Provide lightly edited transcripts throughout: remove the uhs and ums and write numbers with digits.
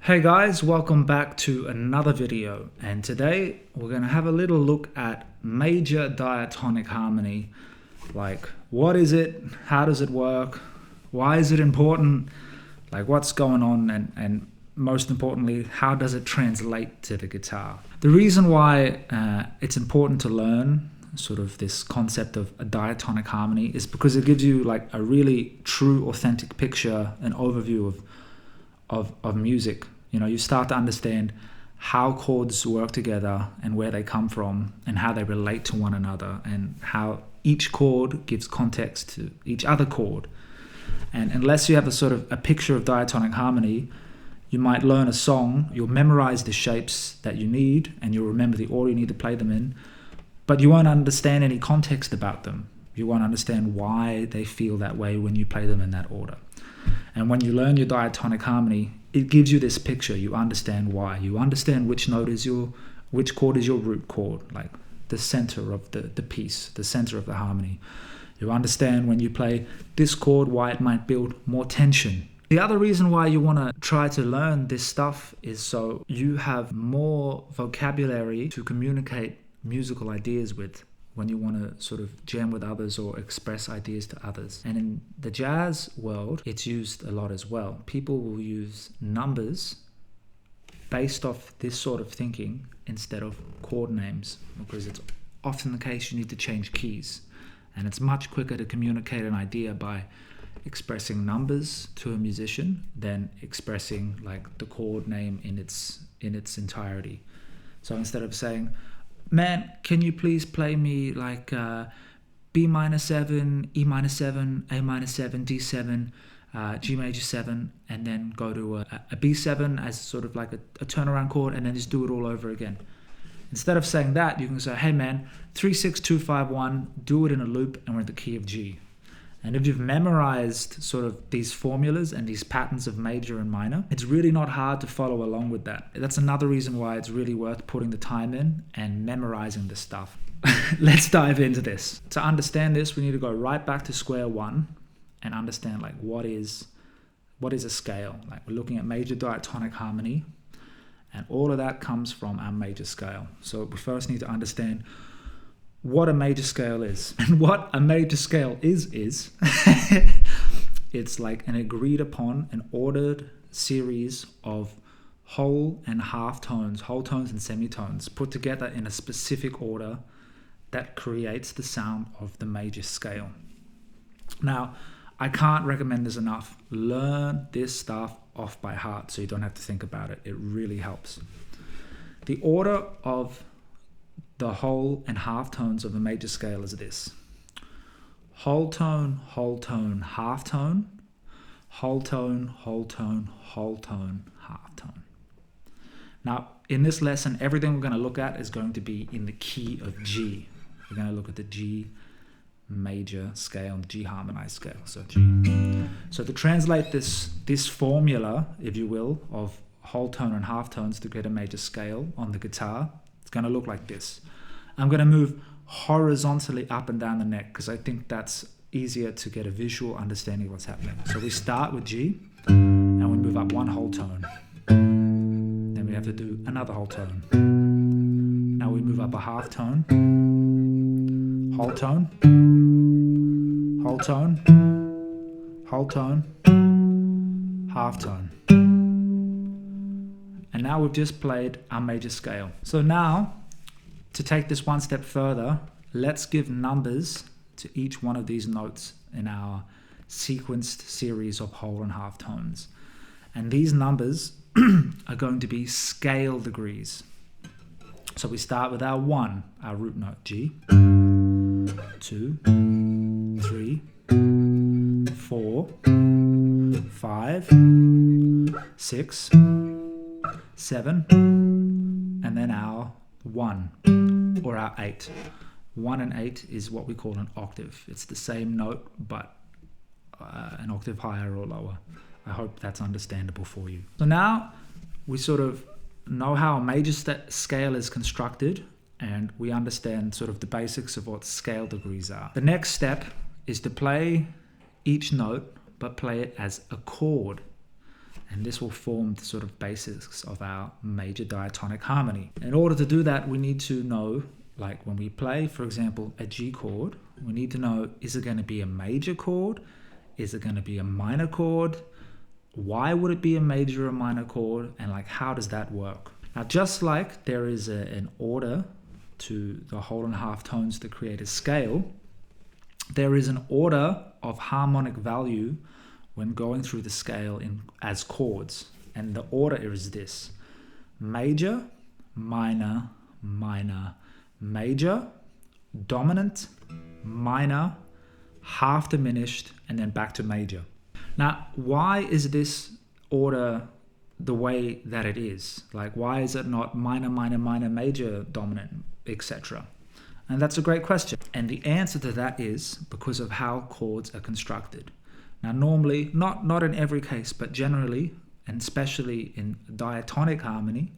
Hey guys, welcome back to another video, and today we're going to have a little look at major diatonic harmony. Like, what is it? How does it work? Why is it important? Like, what's going on? And most importantly, how does it translate to the guitar? The reason why it's important to learn sort of this concept of a diatonic harmony is because it gives you like a really true, authentic picture, an overview of music. You know, you start to understand how chords work together and where they come from and how they relate to one another and how each chord gives context to each other chord. And unless you have a sort of a picture of diatonic harmony, you might learn a song, you'll memorize the shapes that you need and you'll remember the order you need to play them in, but you won't understand any context about them. You won't understand why they feel that way when you play them in that order. And when you learn your diatonic harmony, it gives you this picture. You understand why. You understand which chord is your root chord, like the center of the piece, the center of the harmony. You understand when you play this chord why it might build more tension. The other reason why you want to try to learn this stuff is so you have more vocabulary to communicate musical ideas with when you want to sort of jam with others or express ideas to others. And in the jazz world, it's used a lot as well. People will use numbers based off this sort of thinking instead of chord names, because it's often the case you need to change keys. And it's much quicker to communicate an idea by expressing numbers to a musician than expressing like the chord name in its entirety. So instead of saying, man, can you please play me like B minor 7, E minor 7, A minor 7, D7, G major 7, and then go to a B7 as sort of like a turnaround chord, and then just do it all over again. Instead of saying that, you can say, hey man, 3, 6, 2, 5, 1, do it in a loop, and we're in the key of G. And if you've memorized sort of these formulas and these patterns of major and minor, it's really not hard to follow along with that. That's another reason why it's really worth putting the time in and memorizing this stuff. Let's dive into this. To understand this, we need to go right back to square one and understand like what is a scale. Like, we're looking at major diatonic harmony, and all of that comes from our major scale. So we first need to understand what a major scale is. And what a major scale is it's like an agreed upon and ordered series of whole and half tones, whole tones and semitones put together in a specific order that creates the sound of the major scale. Now, I can't recommend this enough. Learn this stuff off by heart so you don't have to think about it. It really helps. The order of the whole and half tones of a major scale is this: whole tone, half tone, whole tone, whole tone, half tone. Now, in this lesson, everything we're going to look at is going to be in the key of G. We're going to look at the G major scale and G harmonized scale, so G. So to translate this formula, if you will, of whole tone and half tones to get a major scale on the guitar, it's going to look like this. I'm going to move horizontally up and down the neck because I think that's easier to get a visual understanding of what's happening. So we start with G and we move up one whole tone. Then we have to do another whole tone. Now we move up a half tone, whole tone, whole tone, whole tone, half tone. And now we've just played our major scale. So now, to take this one step further, let's give numbers to each one of these notes in our sequenced series of whole and half tones. And these numbers are going to be scale degrees. So we start with our 1, our root note, G, 2, 3, 4, 5, 6, 7, and then our 1 or our 8. 1 and 8 is what we call an octave. It's the same note but an octave higher or lower. I hope that's understandable for you. So now we sort of know how a major scale is constructed, and we understand sort of the basics of what scale degrees are. The next step is to play each note but play it as a chord. And this will form the sort of basics of our major diatonic harmony. In order to do that, we need to know, like when we play, for example, a G chord, we need to know, is it going to be a major chord? Is it going to be a minor chord? Why would it be a major or minor chord? And like, how does that work? Now, just like there is an order to the whole and half tones to create a scale, there is an order of harmonic value when going through the scale as chords. And the order is this: major, minor, minor, major, dominant, minor, half diminished, and then back to major. Now, why is this order the way that it is? Like, why is it not minor, minor, minor, major, dominant, etc.? And that's a great question. And the answer to that is because of how chords are constructed. Now, normally, not in every case, but generally, and especially in diatonic harmony,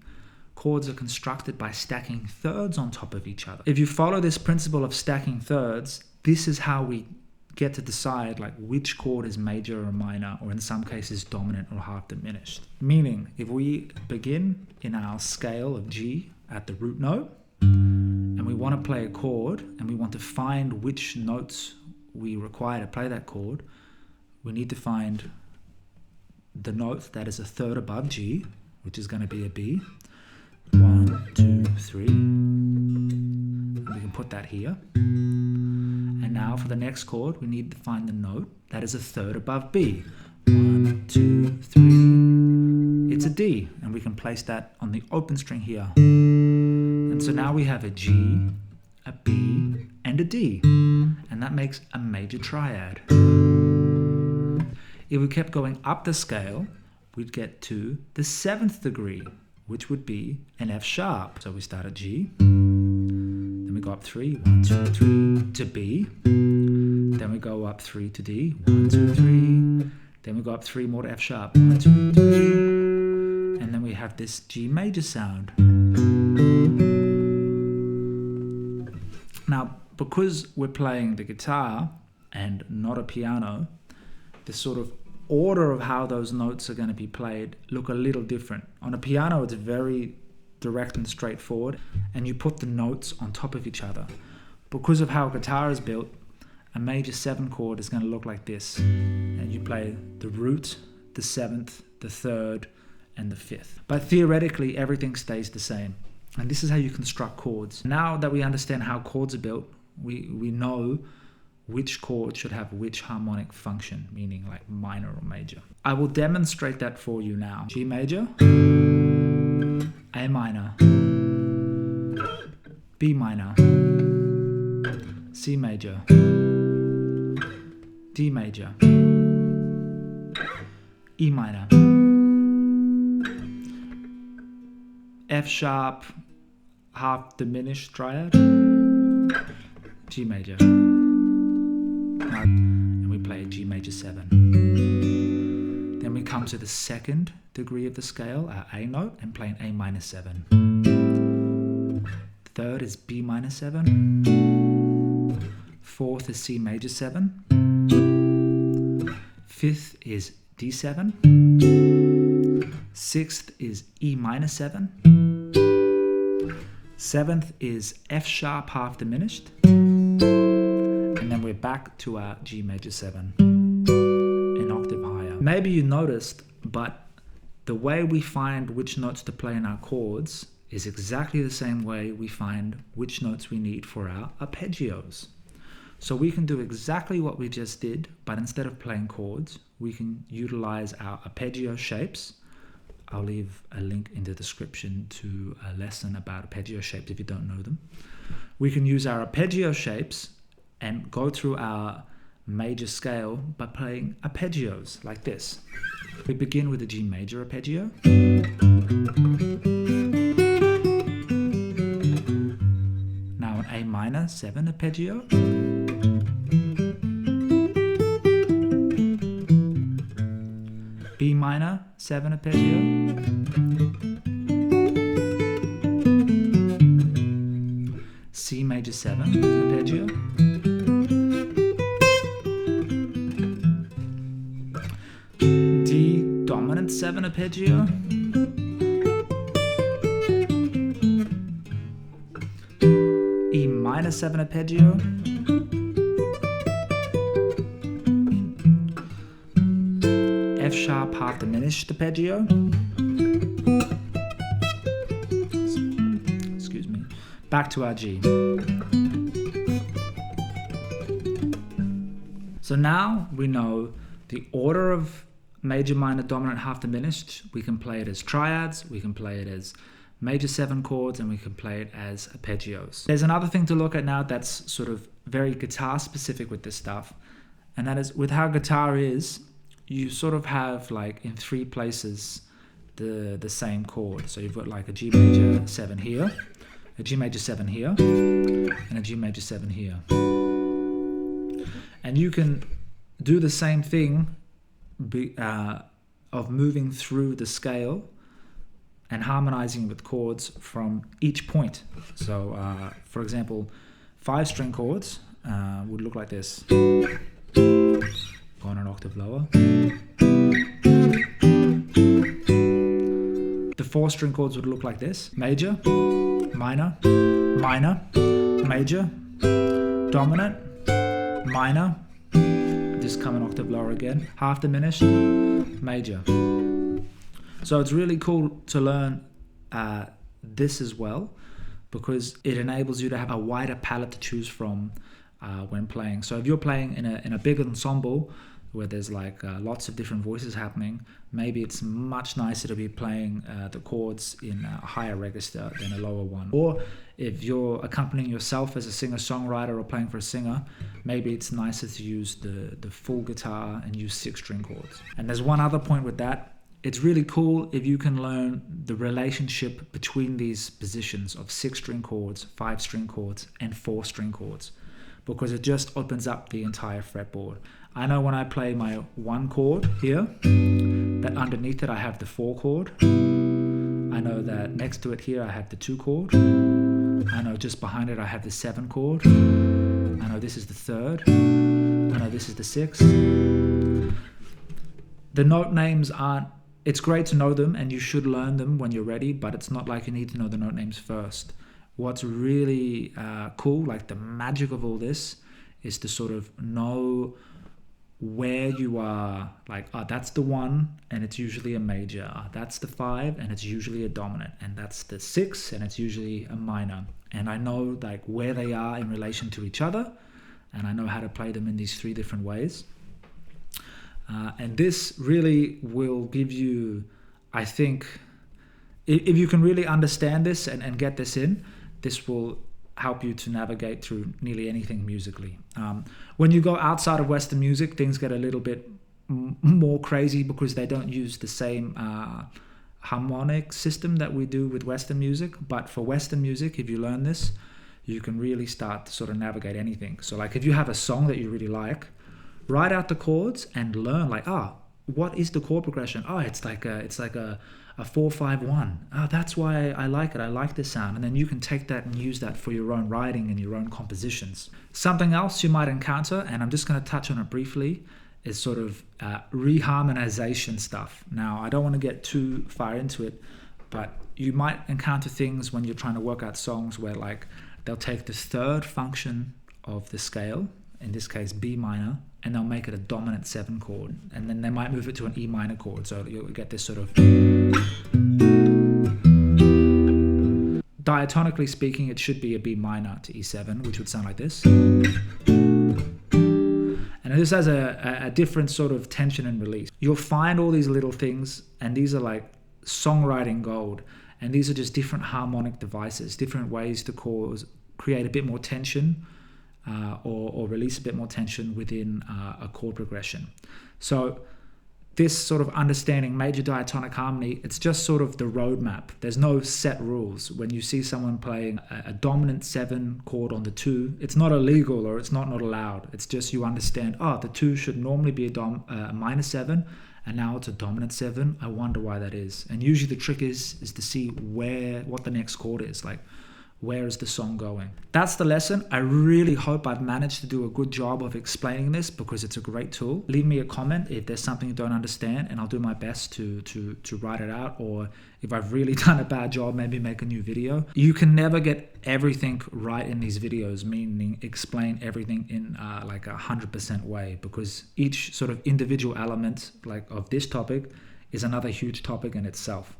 chords are constructed by stacking thirds on top of each other. If you follow this principle of stacking thirds, this is how we get to decide like which chord is major or minor, or in some cases dominant or half diminished. Meaning, if we begin in our scale of G at the root note, and we want to play a chord, and we want to find which notes we require to play that chord, we need to find the note that is a third above G, which is going to be a B. 1, 2, 3. And we can put that here. And now for the next chord, we need to find the note that is a third above B. 1, 2, 3. It's a D, and we can place that on the open string here. And so now we have a G, a B, and a D, and that makes a major triad. If we kept going up the scale, we'd get to the 7th degree, which would be an F sharp. So we start at G, then we go up 3, 1, 2, 3 to B, then we go up 3 to D, 1, 2, 3, then we go up 3 more to F sharp, 1, 2, 3, and then we have this G major sound. Now, because we're playing the guitar and not a piano, the sort of order of how those notes are going to be played look a little different. On a piano, it's very direct and straightforward, and you put the notes on top of each other. Because of how a guitar is built, a major 7 chord is going to look like this. And you play the root, the 7th, the 3rd, and the 5th. But theoretically, everything stays the same. And this is how you construct chords. Now that we understand how chords are built, we know which chord should have which harmonic function, meaning like minor or major. I will demonstrate that for you now. G major, A minor, B minor, C major, D major, E minor, F sharp, half diminished triad, G major. And we play G major 7. Then we come to the 2nd degree of the scale, our A note, and play an A minor 7. 3rd is B minor 7. 4th is C major 7. 5th is D7. 6th is E minor 7. 7th is F sharp half diminished. And then we're back to our G major 7, an octave higher. Maybe you noticed, but the way we find which notes to play in our chords is exactly the same way we find which notes we need for our arpeggios. So we can do exactly what we just did, but instead of playing chords, we can utilize our arpeggio shapes. I'll leave a link in the description to a lesson about arpeggio shapes if you don't know them. We can use our arpeggio shapes and go through our major scale by playing arpeggios like this. We begin with a G major arpeggio. Now an A minor 7 arpeggio. B minor 7 arpeggio. C major 7 arpeggio. D dominant 7 7 arpeggio, E minor 7 arpeggio, F sharp half diminished arpeggio, excuse me, back to our G. So now we know the order of major, minor, dominant, half diminished. We can play it as triads, we can play it as major 7 chords, and we can play it as arpeggios. There's another thing to look at now that's sort of very guitar specific with this stuff, and that is with how guitar is, you sort of have like in 3 places the same chord. So you've got like a G major 7 here, a G major 7 here, and a G major 7 here. And you can do the same thing of moving through the scale and harmonizing with chords from each point. So for example, 5-string chords would look like this. Go on an octave lower. The 4-string chords would look like this. Major, minor, minor, major, dominant, minor, just come an octave lower again, half diminished, major. So it's really cool to learn this as well, because it enables you to have a wider palette to choose from when playing. So if you're playing in a big ensemble where there's like lots of different voices happening, maybe it's much nicer to be playing the chords in a higher register than a lower one. Or if you're accompanying yourself as a singer-songwriter or playing for a singer, maybe it's nicer to use the full guitar and use 6-string chords. And there's one other point with that. It's really cool if you can learn the relationship between these positions of 6-string chords, 5-string chords, and 4-string chords, because it just opens up the entire fretboard. I know when I play my 1 chord here, that underneath it I have the 4 chord. I know that next to it here I have the 2 chord. I know just behind it I have the 7 chord. I know this is the 3rd. I know this is the 6th. The note names aren't, it's great to know them and you should learn them when you're ready, but it's not like you need to know the note names first. What's really cool, like the magic of all this, is to sort of know where you are, like, that's the 1 and it's usually a major, that's the 5 and it's usually a dominant, and that's the 6 and it's usually a minor. And I know like where they are in relation to each other, and I know how to play them in these 3 different ways. And this really will give you, I think, if you can really understand this and get this in, this will help you to navigate through nearly anything musically. When you go outside of Western music, things get a little bit more crazy because they don't use the same harmonic system that we do with Western music. But for Western music, if you learn this, you can really start to sort of navigate anything. So like if you have a song that you really like, write out the chords and learn like, what is the chord progression? It's like a 4-5-1. That's why I like it. I like this sound. And then you can take that and use that for your own writing and your own compositions. Something else you might encounter, and I'm just going to touch on it briefly, is sort of reharmonization stuff. Now, I don't want to get too far into it, but you might encounter things when you're trying to work out songs where like they'll take the 3rd function of the scale, in this case B minor, and they'll make it a dominant 7 chord, and then they might move it to an E minor chord, so you'll get this sort of, diatonically speaking, it should be a B minor to E7, which would sound like this. And this has a different sort of tension and release. You'll find all these little things, and these are like songwriting gold, and these are just different harmonic devices, different ways to create a bit more tension, or release a bit more tension within a chord progression. So this sort of understanding major diatonic harmony, it's just sort of the roadmap. There's no set rules. When you see someone playing a dominant 7 chord on the 2, it's not illegal or it's not allowed. It's just you understand, the 2 should normally be a minor 7, and now it's a dominant 7. I wonder why that is. And usually the trick is to see what the next chord is. Like, Where is the song going? That's the lesson. I really hope I've managed to do a good job of explaining this, because it's a great tool. Leave me a comment if there's something you don't understand, and I'll do my best to write it out, or if I've really done a bad job, maybe make a new video. You can never get everything right in these videos, meaning explain everything in like 100% way, because each sort of individual element like of this topic is another huge topic in itself.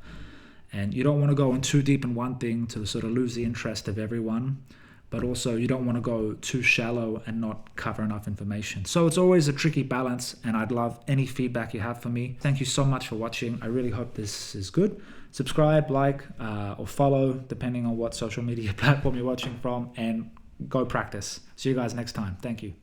And you don't want to go in too deep in one thing to sort of lose the interest of everyone, but also you don't want to go too shallow and not cover enough information. So it's always a tricky balance, and I'd love any feedback you have for me. Thank you so much for watching. I really hope this is good. Subscribe, like, or follow, depending on what social media platform you're watching from, and go practice. See you guys next time. Thank you.